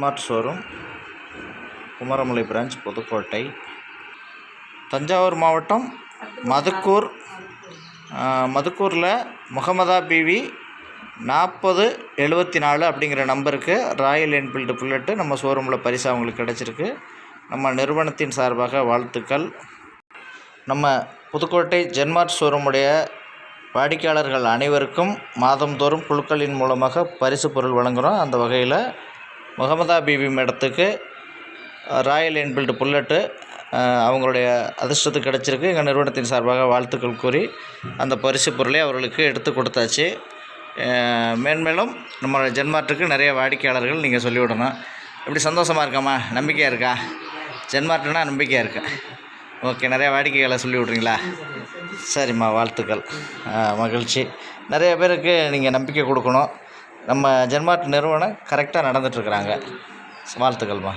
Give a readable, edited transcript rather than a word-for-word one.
ஜென்மார்ட் showroom, Kumaramalai branch, Pudukkottai. Thanjavur மாவட்டம் மதுக்கூரில் முகமதா PV 4074 அப்படிங்கிற நம்பருக்கு ராயல் என்ஃபீல்டு புல்லட்டு நம்ம ஷோரூமில் பரிசாக அவங்களுக்கு கிடச்சிருக்கு. நம்ம நிறுவனத்தின் சார்பாக வாழ்த்துக்கள். நம்ம புதுக்கோட்டை ஜென்மார்ட் ஷோரூமுடைய வாடிக்கையாளர்கள் அனைவருக்கும் மாதந்தோறும் குழுக்களின் மூலமாக பரிசு பொருள் வழங்குகிறோம். அந்த வகையில் முகமதா பிவி மேடத்துக்கு ராயல் என்ஃபீல்டு புல்லட்டு அவங்களுடைய அதிர்ஷ்டத்துக்கு கிடச்சிருக்கு. எங்கள் நிறுவனத்தின் சார்பாக வாழ்த்துக்கள் கூறி அந்த பரிசு பொருளை அவர்களுக்கு எடுத்து கொடுத்தாச்சு. மேன்மேலும் நம்ம ஜென்மார்ட்டுக்கு நிறைய வாடிக்கையாளர்கள் நீங்கள் சொல்லிவிடணும். எப்படி சந்தோஷமாக இருக்காம்மா? நம்பிக்கையாக இருக்கா? ஜென்மார்ட்டுனா நம்பிக்கையாக இருக்கா? ஓகே, நிறையா வாடிக்கையாளர் சொல்லி விட்றீங்களா? சரிம்மா, வாழ்த்துக்கள், மகிழ்ச்சி. நிறைய பேருக்கு நீங்கள் நம்பிக்கை கொடுக்கணும். நம்ம ஜென்மார்ட் நிறுவனம் கரெக்டாக நடந்துகிட்ருக்குறாங்க. வாழ்த்துக்கள்மா.